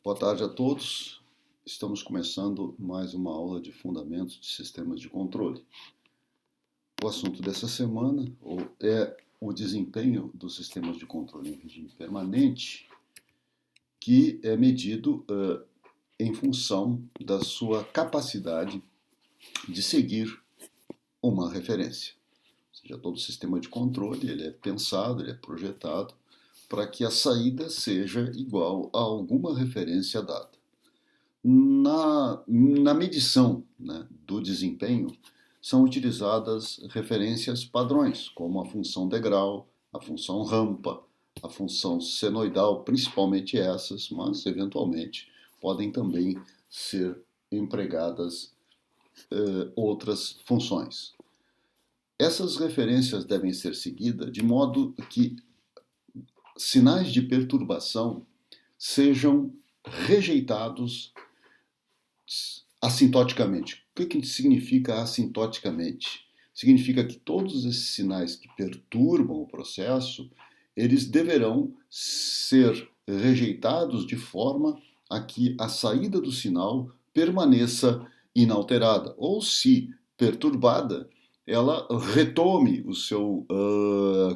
Boa tarde a todos. Estamos começando mais uma aula de Fundamentos de Sistemas de Controle. O assunto dessa semana é o desempenho dos sistemas de controle em regime permanente, que é medido em função da sua capacidade de seguir uma referência. Ou seja, todo sistema de controle ele é pensado, ele é projetado para que a saída seja igual a alguma referência dada. Na medição, né, do desempenho, são utilizadas referências padrões, como a função degrau, a função rampa, a função senoidal, principalmente essas, mas eventualmente podem também ser empregadas outras funções. Essas referências devem ser seguidas de modo que sinais de perturbação sejam rejeitados assintoticamente. O que significa assintoticamente? Significa que todos esses sinais que perturbam o processo, eles deverão ser rejeitados de forma a que a saída do sinal permaneça inalterada, ou se perturbada, ela retome o seu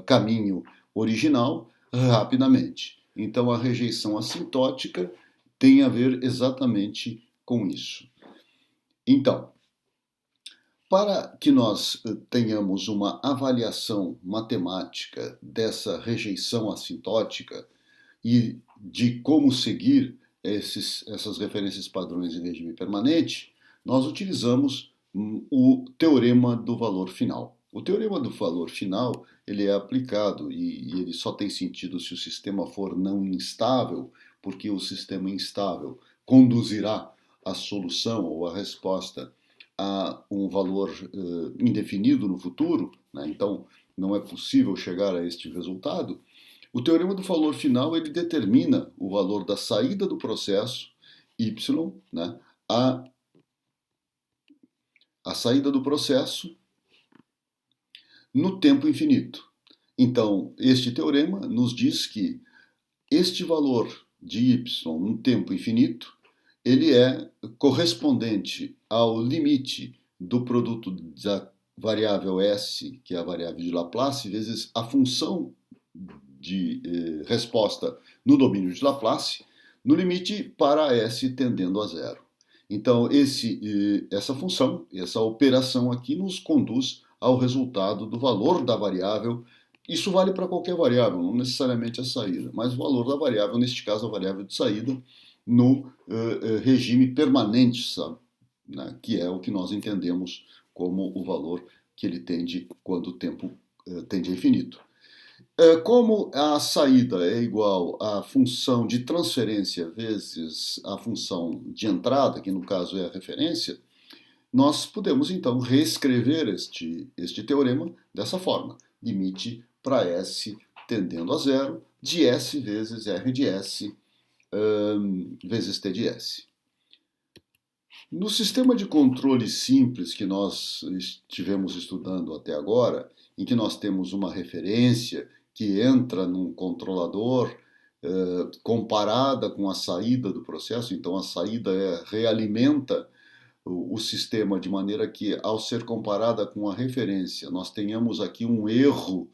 caminho original rapidamente. Então a rejeição assintótica tem a ver exatamente com isso. Então, para que nós tenhamos uma avaliação matemática dessa rejeição assintótica e de como seguir essas referências padrões em regime permanente, nós utilizamos o teorema do valor final. O teorema do valor final ele é aplicado e ele só tem sentido se o sistema for não instável, porque o sistema instável conduzirá a solução ou a resposta a um valor indefinido no futuro, né? Então não é possível chegar a este resultado. O teorema do valor final ele determina o valor da saída do processo y, né? A saída do processo no tempo infinito. Então, este teorema nos diz que este valor de y no tempo infinito ele é correspondente ao limite do produto da variável S, que é a variável de Laplace, vezes a função de resposta no domínio de Laplace, no limite para S tendendo a zero. Então, essa função, essa operação aqui nos conduz ao resultado do valor da variável. Isso vale para qualquer variável, não necessariamente a saída, mas o valor da variável, neste caso a variável de saída, no regime permanente, sabe? Né? Que é o que nós entendemos como o valor que ele tende quando o tempo tende a infinito. Como a saída é igual à função de transferência vezes a função de entrada, que no caso é a referência, nós podemos então reescrever este teorema dessa forma. Limite para S tendendo a zero de S vezes R de S vezes T de S. No sistema de controle simples que nós estivemos estudando até agora, em que nós temos uma referência que entra num controlador comparada com a saída do processo, então a saída realimenta o sistema de maneira que, ao ser comparada com a referência, nós tenhamos aqui um erro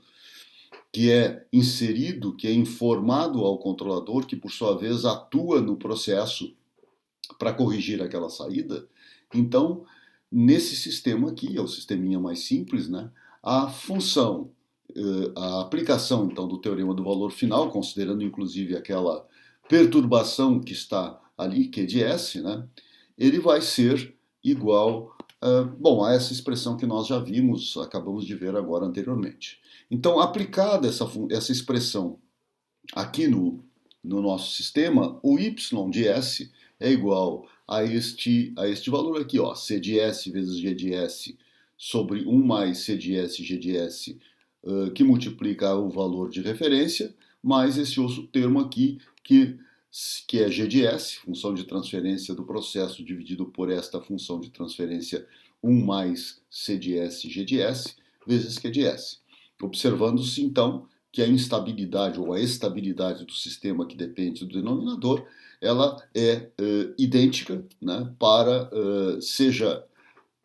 que é inserido, que é informado ao controlador, que por sua vez atua no processo para corrigir aquela saída. Então, nesse sistema aqui, é o sisteminha mais simples, né? A função, a aplicação então do teorema do valor final, considerando inclusive aquela perturbação que está ali, Q de S, né? Ele vai ser igual a essa expressão que nós já vimos, acabamos de ver agora anteriormente. Então, aplicada essa expressão aqui no nosso sistema, o y de S é igual a este valor aqui, ó, C de S vezes G de S sobre 1 mais C de S G de S, que multiplica o valor de referência, mais esse outro termo aqui, que é G de S, função de transferência do processo dividido por esta função de transferência 1 mais C de S G de S, vezes Q de S. Observando-se, então, que a instabilidade ou a estabilidade do sistema que depende do denominador, ela é idêntica, né, para seja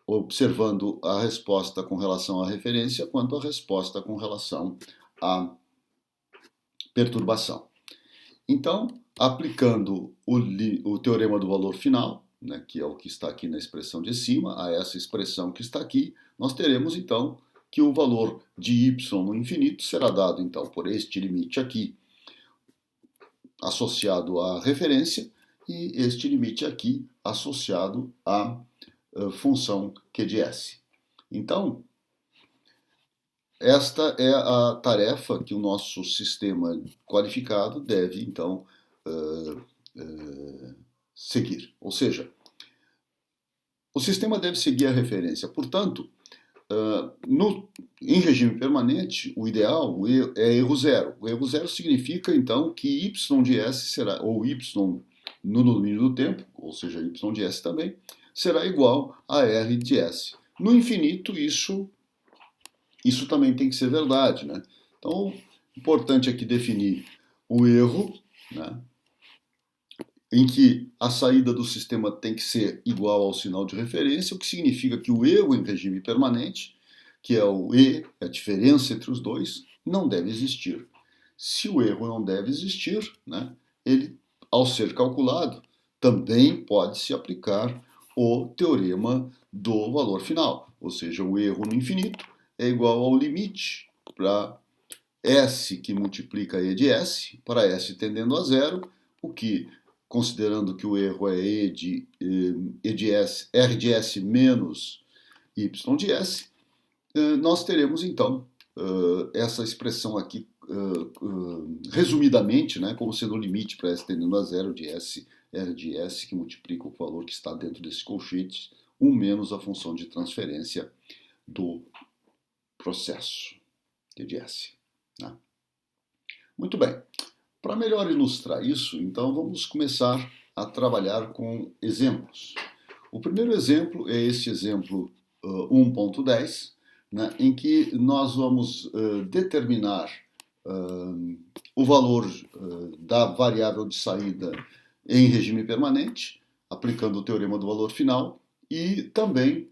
observando a resposta com relação à referência, quanto a resposta com relação à perturbação. Então, aplicando o teorema do valor final, né, que é o que está aqui na expressão de cima, a essa expressão que está aqui, nós teremos então que o valor de y no infinito será dado então por este limite aqui associado à referência e este limite aqui associado à função Q de S. Então, esta é a tarefa que o nosso sistema qualificado deve, então, seguir. Ou seja, o sistema deve seguir a referência. Portanto, em regime permanente, o ideal é erro zero. O erro zero significa, então, que y de S será, ou y no domínio do tempo, ou seja, y de S também, será igual a R de S. No infinito, isso também tem que ser verdade, né? Então, o importante aqui definir o erro, né, em que a saída do sistema tem que ser igual ao sinal de referência, o que significa que o erro em regime permanente, que é o E, a diferença entre os dois, não deve existir. Se o erro não deve existir, né, ele, ao ser calculado, também pode se aplicar o teorema do valor final, ou seja, o erro no infinito é igual ao limite para S que multiplica E de S, para S tendendo a zero, o que, considerando que o erro é E de S, R de S menos Y de S, nós teremos então essa expressão aqui, resumidamente, né, como sendo o limite para S tendendo a zero de S, R de S, que multiplica o valor que está dentro desse colchete, 1 menos a função de transferência do processo, Q de S. Né? Muito bem. Para melhor ilustrar isso, então vamos começar a trabalhar com exemplos. O primeiro exemplo é este exemplo 1.10, né, em que nós vamos determinar o valor da variável de saída em regime permanente, aplicando o teorema do valor final, e também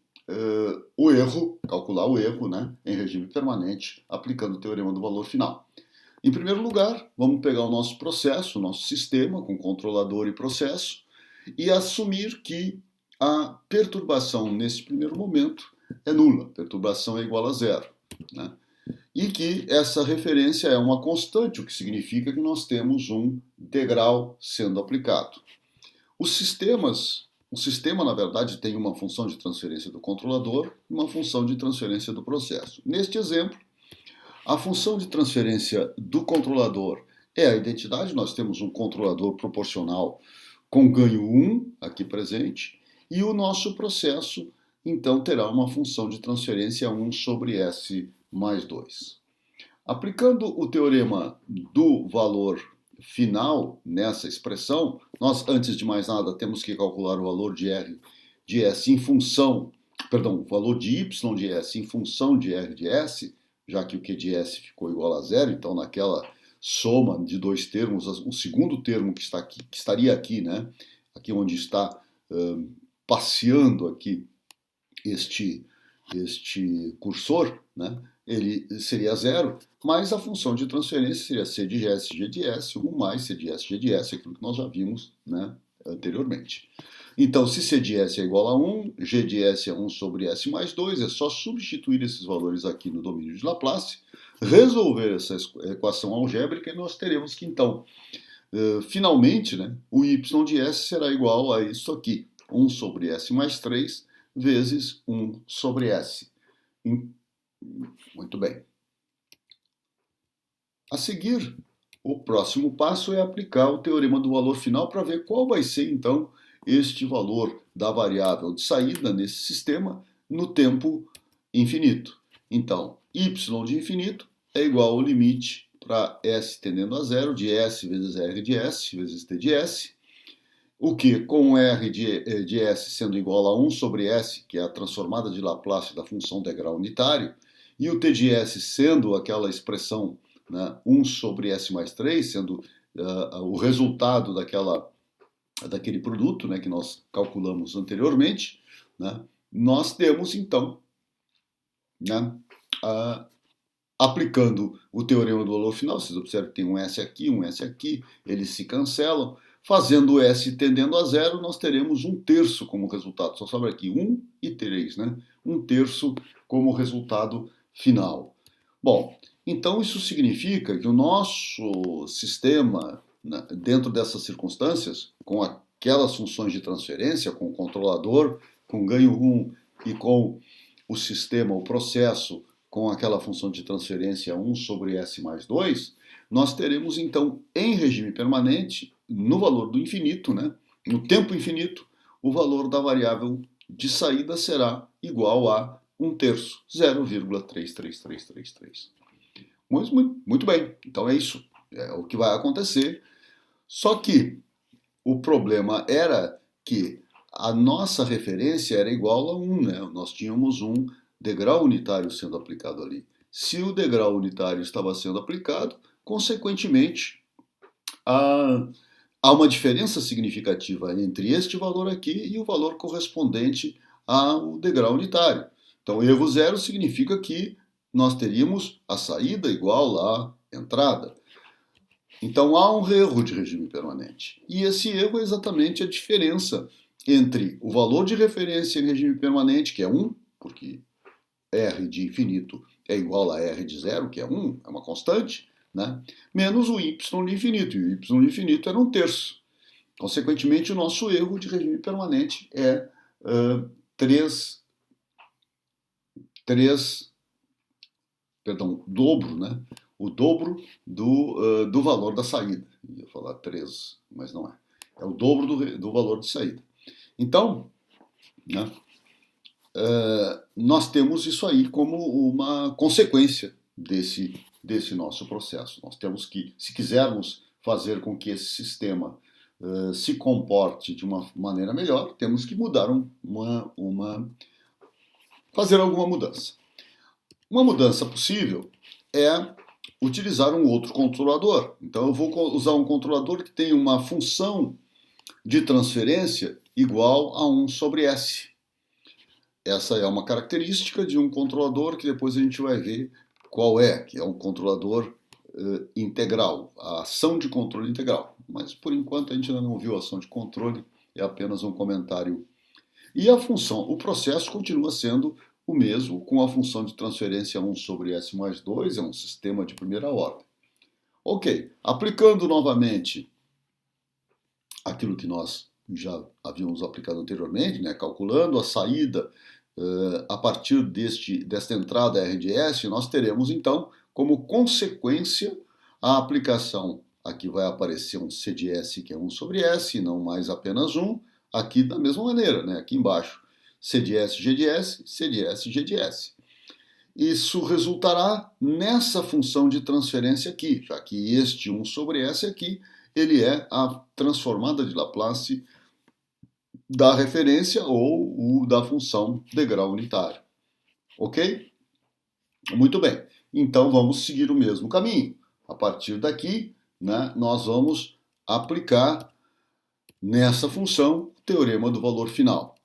o erro, calcular o erro, né, em regime permanente, aplicando o teorema do valor final. Em primeiro lugar, vamos pegar o nosso processo, o nosso sistema, com controlador e processo, e assumir que a perturbação nesse primeiro momento é nula, perturbação é igual a zero, né? E que essa referência é uma constante, o que significa que nós temos um degrau sendo aplicado. O sistema, na verdade, tem uma função de transferência do controlador e uma função de transferência do processo. Neste exemplo, a função de transferência do controlador é a identidade. Nós temos um controlador proporcional com ganho 1 aqui presente, e o nosso processo, então, terá uma função de transferência 1 sobre S mais 2. Aplicando o teorema do valor final nessa expressão, nós, antes de mais nada, temos que calcular o valor de R de S em função, o valor de Y de S em função de R de S, já que o Q de S ficou igual a zero, então naquela soma de dois termos, o segundo termo que está aqui, que estaria aqui, né, aqui onde está passeando aqui este cursor, né, ele seria zero, mas a função de transferência seria C de S, G de S, 1 mais C de S, G de S, aquilo que nós já vimos, né, anteriormente. Então, se C de S é igual a 1, G de S é 1 sobre S mais 2, é só substituir esses valores aqui no domínio de Laplace, resolver essa equação algébrica e nós teremos que, então, finalmente, né, o Y de S será igual a isso aqui, 1 sobre S mais 3 vezes 1 sobre S. Muito bem. A seguir, o próximo passo é aplicar o teorema do valor final para ver qual vai ser, então, este valor da variável de saída nesse sistema no tempo infinito. Então, y de infinito é igual ao limite para S tendendo a zero de S vezes R de S vezes T de S, o que, com R de S sendo igual a 1 sobre S, que é a transformada de Laplace da função degrau unitário, e o T de S sendo aquela expressão né, 1 sobre S mais 3, sendo o resultado daquele produto, né, que nós calculamos anteriormente, né, nós temos então, né, aplicando o teorema do valor final, vocês observam que tem um S aqui, eles se cancelam. Fazendo S tendendo a zero, nós teremos 1/3 como resultado. Só sobra aqui 1 e 3, né? 1/3 como resultado final. Bom, então isso significa que o nosso sistema, né, dentro dessas circunstâncias, com aquelas funções de transferência, com o controlador, com ganho 1 e com o sistema, o processo, com aquela função de transferência 1 sobre S mais 2, nós teremos então, em regime permanente, no valor do infinito, né, no tempo infinito, o valor da variável de saída será igual a 1/3, 0,33333. Muito bem, então é isso, é o que vai acontecer. Só que o problema era que a nossa referência era igual a 1, né? Nós tínhamos um degrau unitário sendo aplicado ali. Se o degrau unitário estava sendo aplicado, consequentemente, há uma diferença significativa entre este valor aqui e o valor correspondente ao degrau unitário. Então, erro zero significa que nós teríamos a saída igual à entrada. Então, há um erro de regime permanente. E esse erro é exatamente a diferença entre o valor de referência em regime permanente, que é 1, porque R de infinito é igual a R de zero, que é 1, é uma constante, né? Menos o y de infinito, e o y de infinito era 1/3. Consequentemente, o nosso erro de regime permanente é 3, dobro, né? O dobro do valor da saída. Eu ia falar 3, mas não é. É o dobro do valor de saída. Então, né, nós temos isso aí como uma consequência desse nosso processo. Nós temos que, se quisermos fazer com que esse sistema se comporte de uma maneira melhor, temos que mudar fazer alguma mudança. Uma mudança possível é utilizar um outro controlador. Então eu vou usar um controlador que tem uma função de transferência igual a 1 sobre S. Essa é uma característica de um controlador que depois a gente vai ver qual é, que é um controlador integral, a ação de controle integral. Mas por enquanto a gente ainda não viu a ação de controle, é apenas um comentário. E a função, o processo continua sendo o mesmo, com a função de transferência 1 sobre S mais 2, é um sistema de primeira ordem. Ok, aplicando novamente aquilo que nós já havíamos aplicado anteriormente, né, calculando a saída a partir desta entrada R de S, nós teremos então como consequência a aplicação. Aqui vai aparecer um C de S que é 1 sobre S, não mais apenas 1. Aqui da mesma maneira, né, aqui embaixo, C de S, G de S, C de S, G de S. Isso resultará nessa função de transferência aqui, já que este 1 sobre S aqui, ele é a transformada de Laplace da referência ou da função degrau unitário. Ok? Muito bem. Então vamos seguir o mesmo caminho. A partir daqui, né, nós vamos aplicar nessa função o teorema do valor final.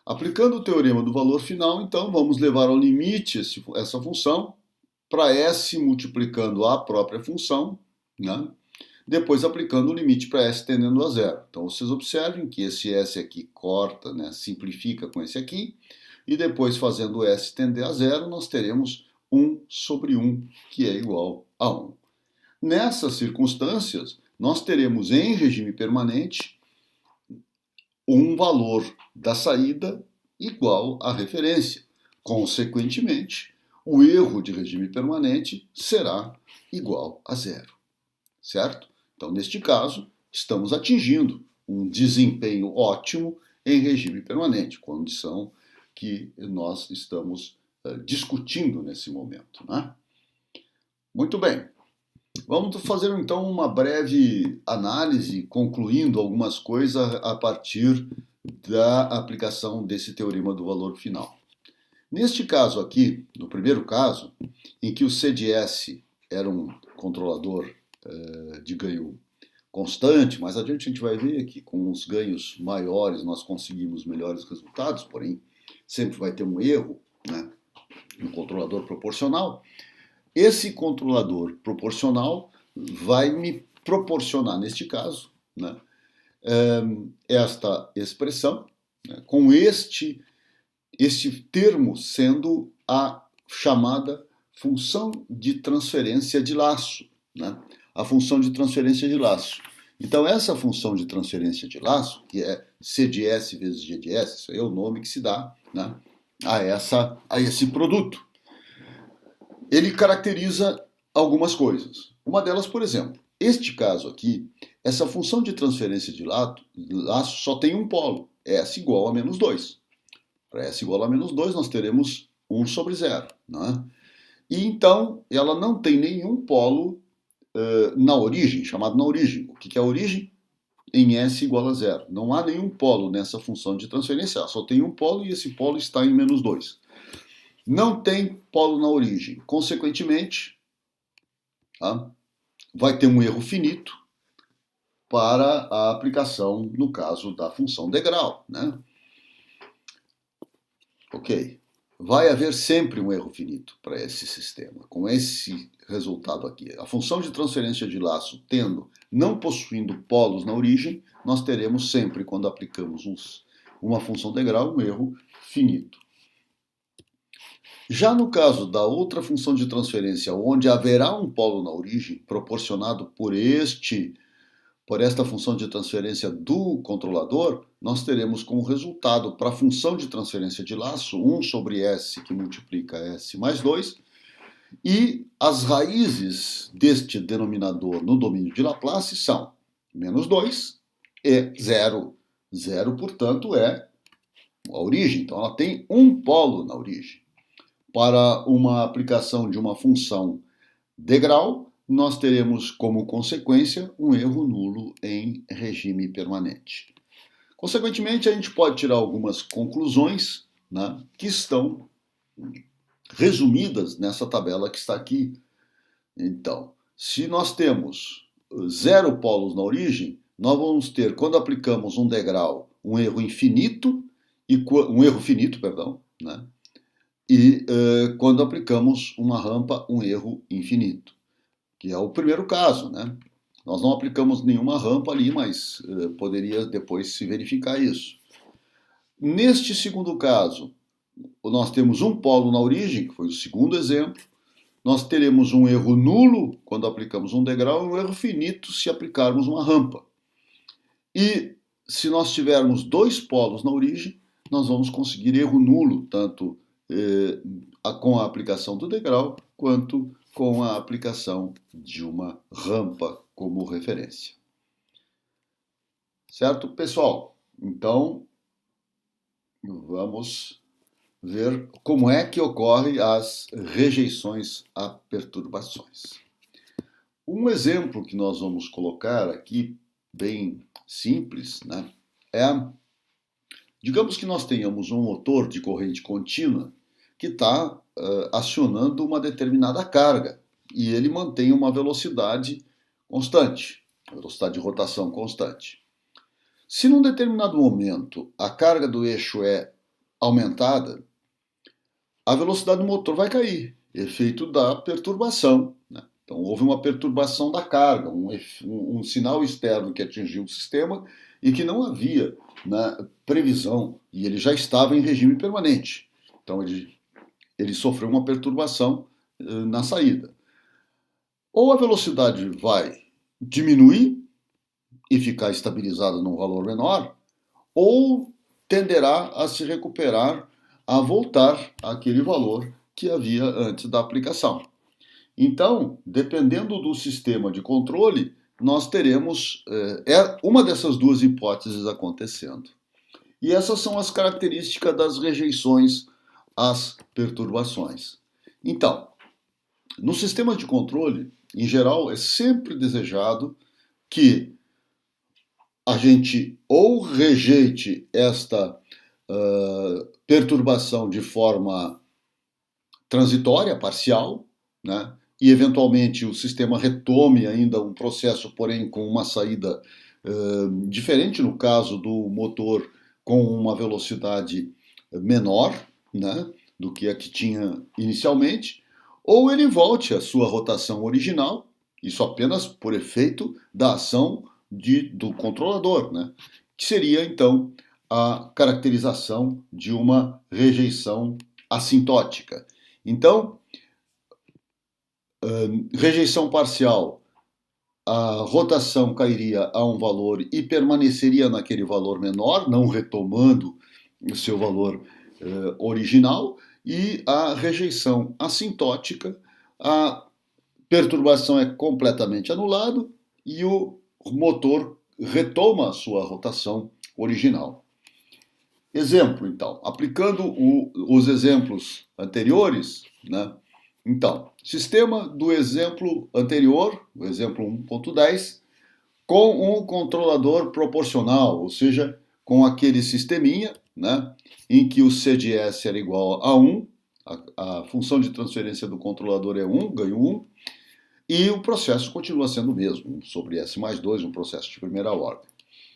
Aplicando o teorema do valor final, então, vamos levar ao limite essa função para S multiplicando a própria função, né? Depois aplicando o limite para S tendendo a zero. Então, vocês observem que esse S aqui corta, né, simplifica com esse aqui, e depois fazendo S tender a zero, nós teremos 1 sobre 1, que é igual a 1. Nessas circunstâncias, nós teremos em regime permanente um valor da saída igual à referência. Consequentemente, o erro de regime permanente será igual a zero. Certo? Então, neste caso, estamos atingindo um desempenho ótimo em regime permanente, condição que nós estamos discutindo nesse momento, né? Muito bem. Vamos fazer então uma breve análise, concluindo algumas coisas a partir da aplicação desse teorema do valor final. Neste caso aqui, no primeiro caso, em que o C de S era um controlador de ganho constante, mas adiante a gente vai ver que com os ganhos maiores nós conseguimos melhores resultados, porém sempre vai ter um erro, né, no controlador proporcional. Esse controlador proporcional vai me proporcionar, neste caso, né, esta expressão, né, com este termo sendo a chamada função de transferência de laço, né? A função de transferência de laço. Então, essa função de transferência de laço, que é C de S vezes G de S, isso aí é o nome que se dá, né, a esse produto. Ele caracteriza algumas coisas. Uma delas, por exemplo, este caso aqui, essa função de transferência de laço só tem um polo, S igual a menos 2. Para S igual a menos 2, nós teremos 1 sobre 0. Né? E então, ela não tem nenhum polo na origem, chamado na origem. O que é a origem? Em S igual a 0. Não há nenhum polo nessa função de transferência, só tem um polo e esse polo está em menos 2. Não tem polo na origem. Consequentemente, tá, vai ter um erro finito para a aplicação, no caso da função degrau. Né? Ok. Vai haver sempre um erro finito para esse sistema, com esse resultado aqui. A função de transferência de laço não possuindo polos na origem, nós teremos sempre, quando aplicamos uma função degrau, um erro finito. Já no caso da outra função de transferência, onde haverá um polo na origem, proporcionado por esta função de transferência do controlador, nós teremos como resultado para a função de transferência de laço 1 sobre S, que multiplica S mais 2, e as raízes deste denominador no domínio de Laplace são menos 2 e 0. 0, portanto, é a origem, então ela tem um polo na origem. Para uma aplicação de uma função degrau, nós teremos como consequência um erro nulo em regime permanente. Consequentemente, a gente pode tirar algumas conclusões, né, que estão resumidas nessa tabela que está aqui. Então, se nós temos 0 polos na origem, nós vamos ter, quando aplicamos um degrau, um erro finito, né? E quando aplicamos uma rampa, um erro infinito, que é o primeiro caso, né? Nós não aplicamos nenhuma rampa ali, mas poderia depois se verificar isso. Neste segundo caso, nós temos um polo na origem, que foi o segundo exemplo. Nós teremos um erro nulo quando aplicamos um degrau e um erro finito se aplicarmos uma rampa. E se nós tivermos 2 polos na origem, nós vamos conseguir erro nulo, tanto com a aplicação do degrau, quanto com a aplicação de uma rampa como referência. Certo, pessoal? Então, vamos ver como é que ocorrem as rejeições a perturbações. Um exemplo que nós vamos colocar aqui, bem simples, né, digamos que nós tenhamos um motor de corrente contínua que está acionando uma determinada carga e ele mantém uma velocidade constante, velocidade de rotação constante. Se num determinado momento a carga do eixo é aumentada, a velocidade do motor vai cair, efeito da perturbação. Né? Então houve uma perturbação da carga, um sinal externo que atingiu o sistema e que não havia, né, previsão, e ele já estava em regime permanente. Então ele sofreu uma perturbação na saída. Ou a velocidade vai diminuir e ficar estabilizada num valor menor, ou tenderá a se recuperar, a voltar àquele valor que havia antes da aplicação. Então, dependendo do sistema de controle, nós teremos uma dessas duas hipóteses acontecendo. E essas são as características das rejeições às perturbações. Então, no sistema de controle, em geral, é sempre desejado que a gente ou rejeite esta perturbação de forma transitória, parcial, né? e eventualmente o sistema retome ainda um processo, porém com uma saída diferente no caso do motor com uma velocidade menor, né, do que a que tinha inicialmente, ou ele volte à sua rotação original, isso apenas por efeito da ação do controlador, né, que seria então a caracterização de uma rejeição assintótica. Então, rejeição parcial, a rotação cairia a um valor e permaneceria naquele valor menor, não retomando o seu valor original, e a rejeição assintótica, a perturbação é completamente anulada e o motor retoma a sua rotação original. Exemplo, então, aplicando os exemplos anteriores, né? Então, sistema do exemplo anterior, o exemplo 1.10, com um controlador proporcional, ou seja, com aquele sisteminha, né, em que o C de S era igual a 1, a função de transferência do controlador é 1, ganho 1, e o processo continua sendo o mesmo, 1 sobre S mais 2, um processo de primeira ordem.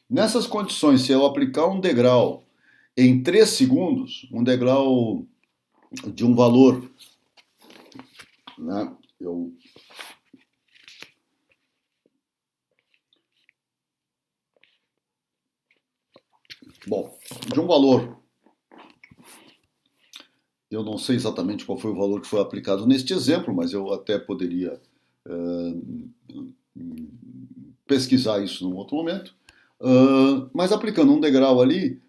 Nessas condições, se eu aplicar um degrau em 3 segundos, um degrau de um valor, né, de um valor, eu não sei exatamente qual foi o valor que foi aplicado neste exemplo, mas eu até poderia pesquisar isso num outro momento. Mas aplicando um degrau ali,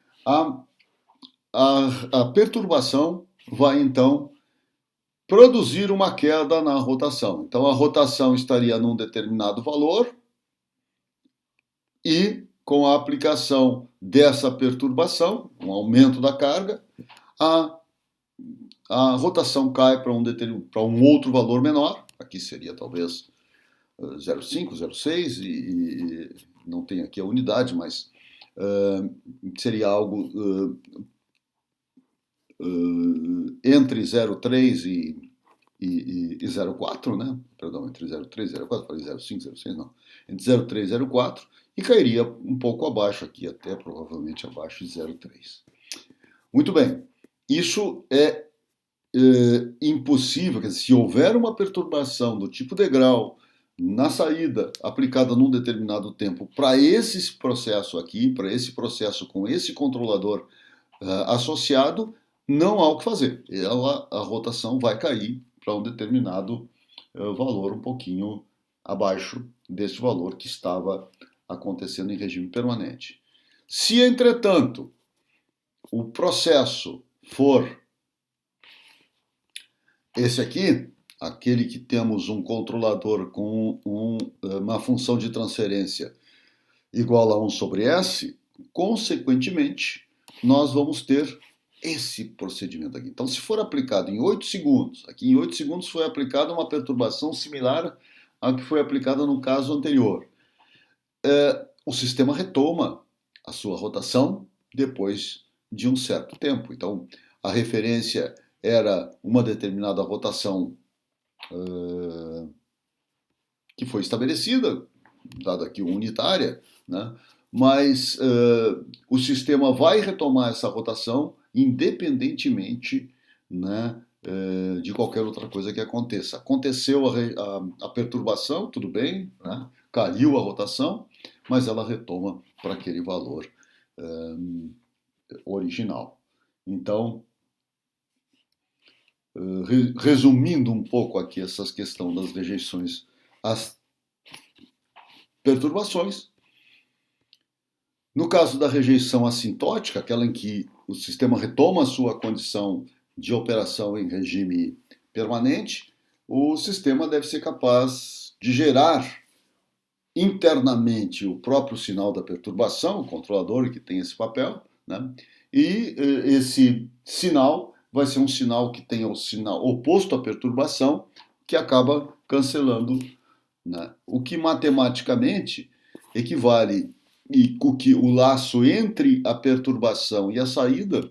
a perturbação vai então produzir uma queda na rotação. Então a rotação estaria num determinado valor e com a aplicação dessa perturbação, um aumento da carga, a rotação cai para um outro valor menor, aqui seria talvez 0,5, 0,6, e não tem aqui a unidade, mas seria algo entre 0,3 e 0,4, né? Perdão, entre 0,3 e 0,4, falei 0,5, 0,6, não. Entre 0,3 e 0,4, e cairia um pouco abaixo aqui, até provavelmente abaixo de 0,3. Muito bem, isso é impossível, quer dizer, se houver uma perturbação do tipo degrau na saída aplicada num determinado tempo para esse processo aqui, para esse processo com esse controlador associado, não há o que fazer. A rotação vai cair para um determinado valor um pouquinho abaixo desse valor que estava acontecendo em regime permanente. Se, entretanto, o processo for esse aqui, aquele que temos um controlador com uma função de transferência igual a 1 sobre S, consequentemente, nós vamos ter esse procedimento aqui. Então, se for aplicado em 8 segundos, aqui em 8 segundos foi aplicada uma perturbação similar à que foi aplicada no caso anterior. O sistema retoma a sua rotação depois de um certo tempo. Então, a referência era uma determinada rotação que foi estabelecida, dada aqui unitária, né? Mas o sistema vai retomar essa rotação independentemente, né, de qualquer outra coisa que aconteça. Aconteceu a perturbação, tudo bem, né? Caiu a rotação, mas ela retoma para aquele valor original. Então, resumindo um pouco aqui essas questões das rejeições às perturbações, no caso da rejeição assintótica, aquela em que o sistema retoma a sua condição de operação em regime permanente, o sistema deve ser capaz de gerar internamente o próprio sinal da perturbação, o controlador que tem esse papel, né? E esse sinal vai ser um sinal que tenha o sinal oposto à perturbação, que acaba cancelando, né? O que matematicamente equivale e que o laço entre a perturbação e a saída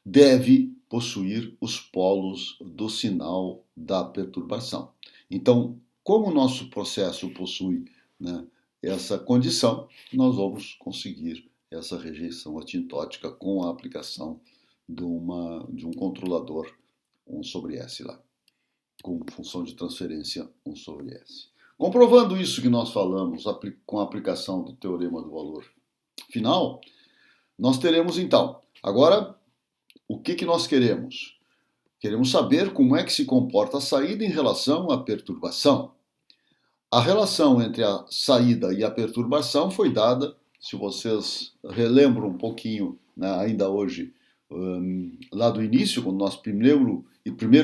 deve possuir os polos do sinal da perturbação. Então, como o nosso processo possui, né, essa condição, nós vamos conseguir essa rejeição assintótica com a aplicação de um controlador 1 sobre S lá, com função de transferência 1 sobre S. Comprovando isso que nós falamos com a aplicação do teorema do valor final, nós teremos então, agora, o que nós queremos? Queremos saber como é que se comporta a saída em relação à perturbação. A relação entre a saída e a perturbação foi dada, se vocês relembram um pouquinho, né, ainda hoje, lá do início, quando nós primeiro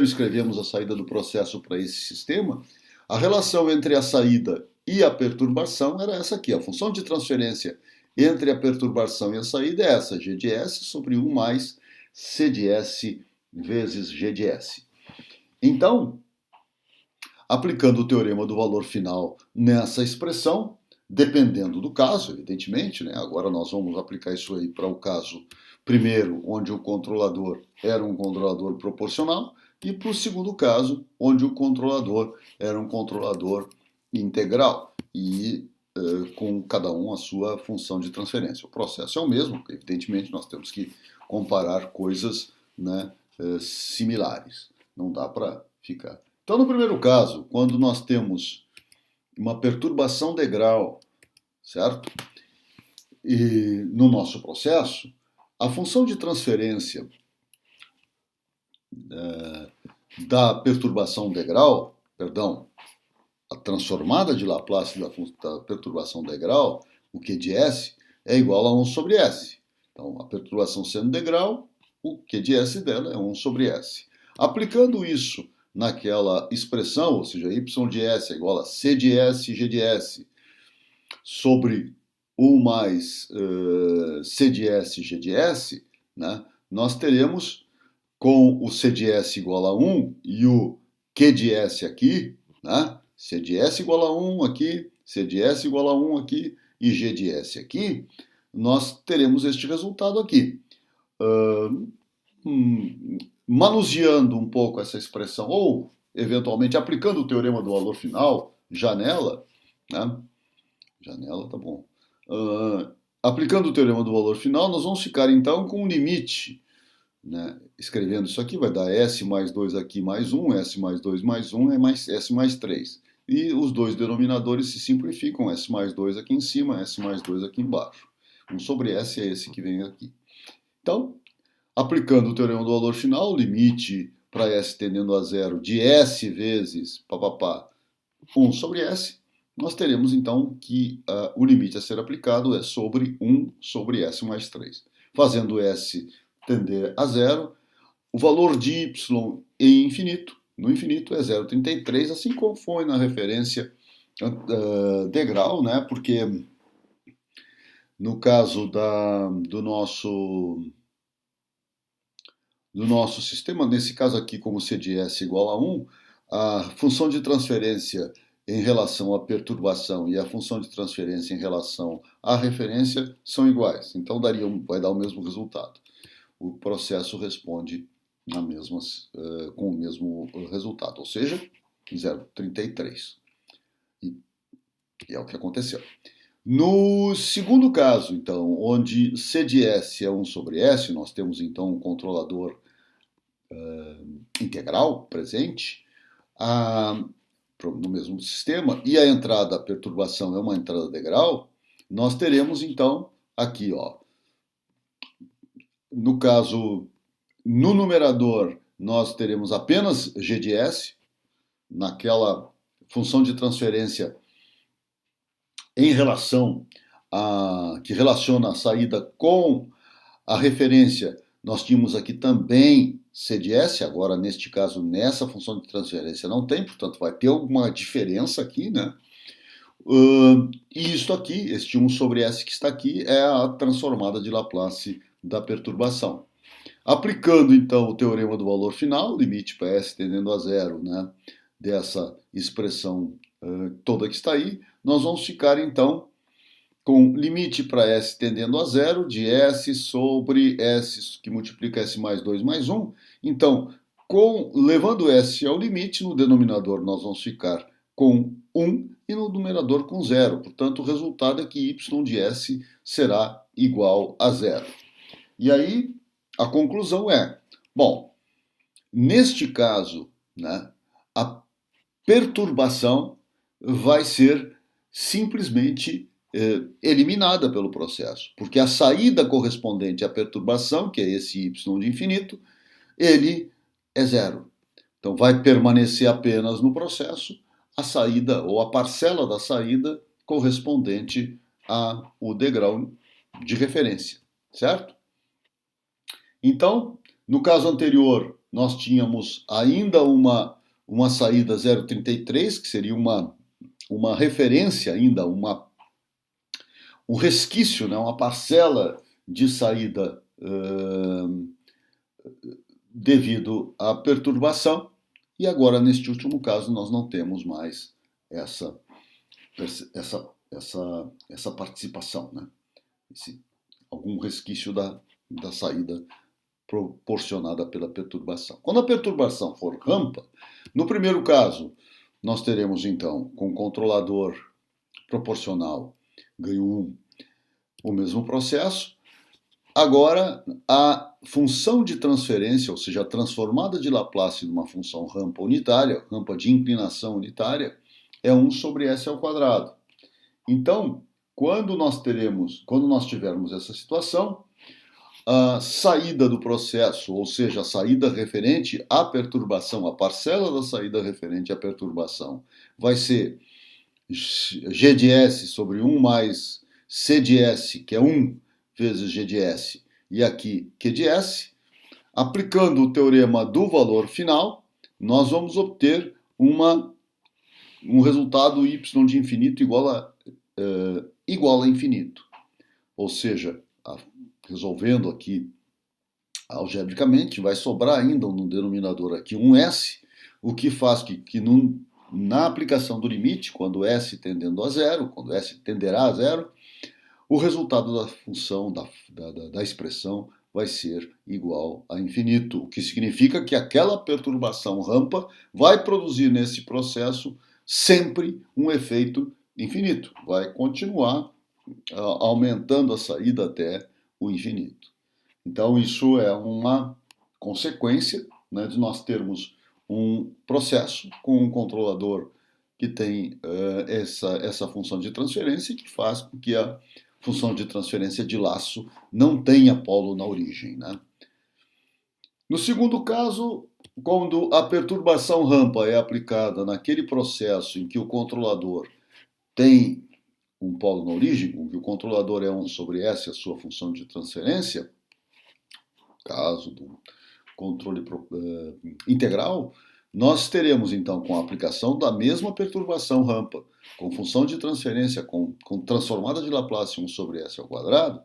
escrevemos a saída do processo para esse sistema, a relação entre a saída e a perturbação era essa aqui. A função de transferência entre a perturbação e a saída é essa, G de S sobre 1 mais C de S vezes G de S. Então, aplicando o teorema do valor final nessa expressão, dependendo do caso, evidentemente, né? Agora nós vamos aplicar isso aí para o caso primeiro, onde o controlador era um controlador proporcional, e para o segundo caso, onde o controlador era um controlador integral, e com cada um a sua função de transferência. O processo é o mesmo, evidentemente nós temos que comparar coisas, né, similares. Não dá para ficar. Então, no primeiro caso, quando nós temos uma perturbação de grau, certo? E no nosso processo, a função de transferência da perturbação de grau, perdão, a transformada de Laplace da perturbação de grau, o Q de S, é igual a 1 sobre S. Então, a perturbação sendo de grau, o Q de S dela é 1 sobre S. Aplicando isso naquela expressão, ou seja, y de S é igual a C de S, G de S, sobre 1 mais C de S, G de S, né, nós teremos com o C de S igual a 1 e o Q de S aqui, né, C de S igual a 1 aqui, C de S igual a 1 aqui e G de S aqui, nós teremos este resultado aqui. Manuseando um pouco essa expressão, ou eventualmente aplicando o teorema do valor final, janela, né? Janela, tá bom. Aplicando o teorema do valor final, nós vamos ficar então com um limite, né? Escrevendo isso aqui, vai dar S mais 2 aqui mais 1, S mais 2 mais 1 é mais S mais 3. E os dois denominadores se simplificam, S mais 2 aqui em cima, S mais 2 aqui embaixo. 1 sobre S é esse que vem aqui. Então, aplicando o teorema do valor final, o limite para S tendendo a zero de S vezes 1 sobre S, nós teremos então que o limite a ser aplicado é sobre 1 sobre S mais 3. Fazendo S tender a zero, o valor de Y em infinito, no infinito é 0,33, assim como foi na referência de grau, né? Porque no caso do nosso sistema, nesse caso aqui, como C de S igual a 1, a função de transferência em relação à perturbação e a função de transferência em relação à referência são iguais. Então vai dar o mesmo resultado. O processo responde com o mesmo resultado, ou seja, 0,33. E é o que aconteceu. No segundo caso, então, onde C de S é 1 sobre S, nós temos então um controlador integral presente no mesmo sistema, e a entrada, a perturbação é uma entrada de grau, nós teremos então aqui, ó, no caso, no numerador, nós teremos apenas G de S, naquela função de transferência em relação que relaciona a saída com a referência, nós tínhamos aqui também C de S, agora neste caso, nessa função de transferência não tem, portanto vai ter alguma diferença aqui, né? E isto aqui, este 1 sobre S que está aqui, é a transformada de Laplace da perturbação. Aplicando então o teorema do valor final, limite para S tendendo a zero, né, dessa expressão toda que está aí, nós vamos ficar então com limite para S tendendo a zero de S sobre S, que multiplica S mais 2 mais 1. Então, Levando S ao limite, no denominador nós vamos ficar com 1 e no numerador com 0. Portanto, o resultado é que y de S será igual a 0. E aí, a conclusão é, bom, neste caso, né, a perturbação vai ser simplesmente eliminada pelo processo, porque a saída correspondente à perturbação, que é esse y de infinito, ele é zero. Então vai permanecer apenas no processo a saída ou a parcela da saída correspondente ao degrau de referência, certo? Então, no caso anterior, nós tínhamos ainda uma saída 0,33, que seria uma referência ainda, um resquício, né, uma parcela de saída devido à perturbação, e agora, neste último caso, nós não temos mais essa participação, né? Algum resquício da saída proporcionada pela perturbação. Quando a perturbação for rampa, no primeiro caso, nós teremos então, com o controlador proporcional ganho 1, o mesmo processo. Agora, a função de transferência, ou seja, a transformada de Laplace numa função rampa unitária, rampa de inclinação unitária, é 1 sobre S ao quadrado. Então, quando nós tivermos essa situação, a saída do processo, ou seja, a saída referente à perturbação, a parcela da saída referente à perturbação, vai ser G de S sobre 1 mais C de S, que é 1 vezes G de S, e aqui Q de S. Aplicando o teorema do valor final, nós vamos obter um resultado y de infinito igual a infinito. Ou seja, resolvendo aqui algebricamente, vai sobrar ainda no denominador aqui um S, o que faz que na aplicação do limite, quando S tendendo a zero, quando S tenderá a zero, o resultado da função, da expressão, vai ser igual a infinito, o que significa que aquela perturbação rampa vai produzir nesse processo sempre um efeito infinito, vai continuar aumentando a saída até o infinito. Então, isso é uma consequência, né, de nós termos um processo com um controlador que tem essa função de transferência, que faz com que a função de transferência de laço não tenha polo na origem, né? No segundo caso, quando a perturbação rampa é aplicada naquele processo em que o controlador tem um polo na origem, em que o controlador é 1 sobre S, a sua função de transferência, caso do controle integral, nós teremos então, com a aplicação da mesma perturbação rampa, com função de transferência, com transformada de Laplace 1 sobre S ao quadrado,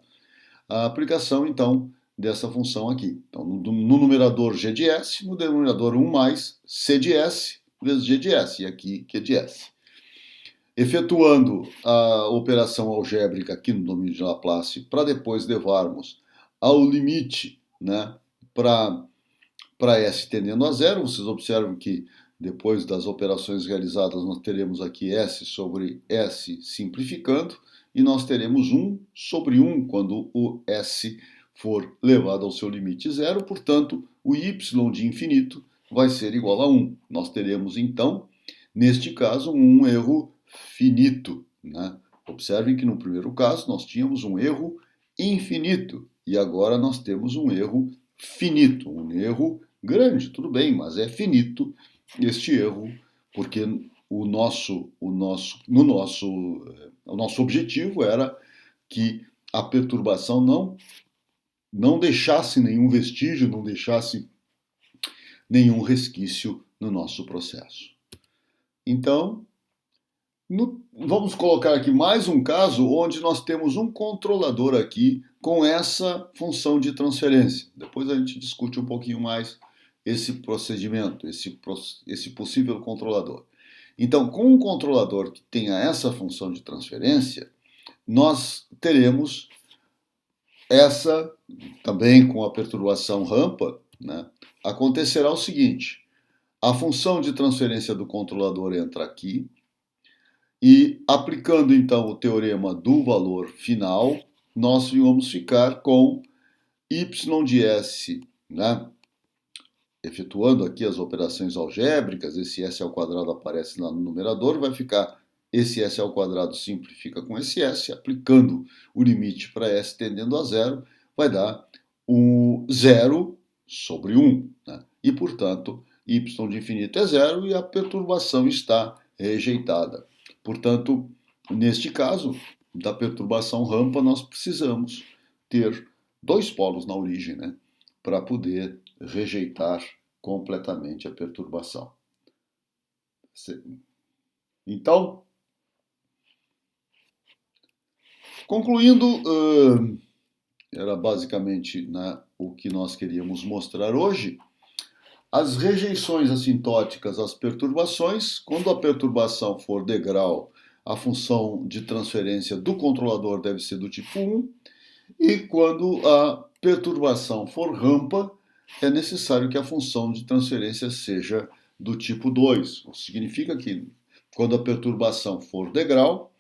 a aplicação então dessa função aqui. Então, no numerador G de S, no denominador 1 mais C de S vezes G de S, e aqui Q de S. Efetuando a operação algébrica aqui no domínio de Laplace, para depois levarmos ao limite, né, para S tendendo a zero, vocês observam que depois das operações realizadas nós teremos aqui S sobre S simplificando, e nós teremos 1 sobre 1 quando o S for levado ao seu limite zero, portanto, o y de infinito vai ser igual a 1. Nós teremos então, neste caso, um erro finito, né? Observem que no primeiro caso nós tínhamos um erro infinito, e agora nós temos um erro finito, um erro grande, tudo bem, mas é finito este erro, porque o nosso objetivo era que a perturbação não deixasse nenhum vestígio, não deixasse nenhum resquício no nosso processo. Então, vamos colocar aqui mais um caso onde nós temos um controlador aqui com essa função de transferência. Depois a gente discute um pouquinho mais esse procedimento, esse possível controlador. Então, com um controlador que tenha essa função de transferência, nós teremos essa, também com a perturbação rampa, né, acontecerá o seguinte: a função de transferência do controlador entra aqui, e aplicando então o teorema do valor final, nós vamos ficar com y de s, né, efetuando aqui as operações algébricas, esse s ao quadrado aparece lá no numerador, vai ficar esse s ao quadrado simplifica com esse s, aplicando o limite para s tendendo a zero, vai dar o 0 sobre 1. Né? E, portanto, y de infinito é zero e a perturbação está rejeitada. Portanto, neste caso, da perturbação rampa, nós precisamos ter dois polos na origem, né? Para poder rejeitar completamente a perturbação. Então, concluindo, era basicamente, né, o que nós queríamos mostrar hoje. As rejeições assintóticas às perturbações, quando a perturbação for degrau, a função de transferência do controlador deve ser do tipo 1, e quando a perturbação for rampa, é necessário que a função de transferência seja do tipo 2. Significa que quando a perturbação for degrau,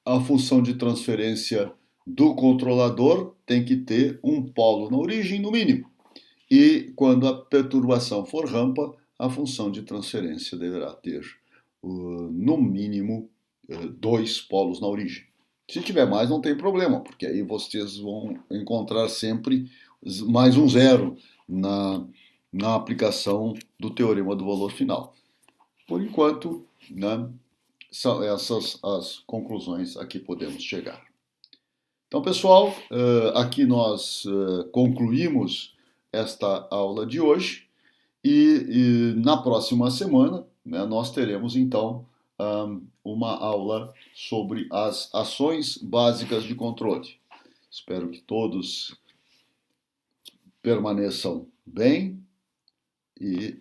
a função de transferência do controlador tem que ter um polo na origem, no mínimo. E quando a perturbação for rampa, a função de transferência deverá ter, no mínimo, dois polos na origem. Se tiver mais, não tem problema, porque aí vocês vão encontrar sempre mais um zero na aplicação do teorema do valor final. Por enquanto, né, são essas as conclusões a que podemos chegar. Então, pessoal, aqui nós concluímos esta aula de hoje e na próxima semana, né, nós teremos então uma aula sobre as ações básicas de controle. Espero que todos permaneçam bem e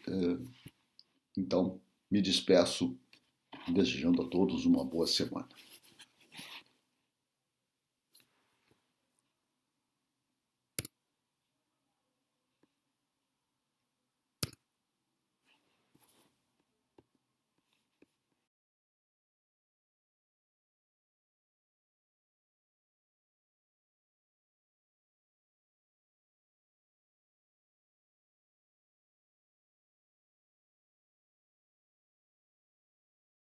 então me despeço desejando a todos uma boa semana.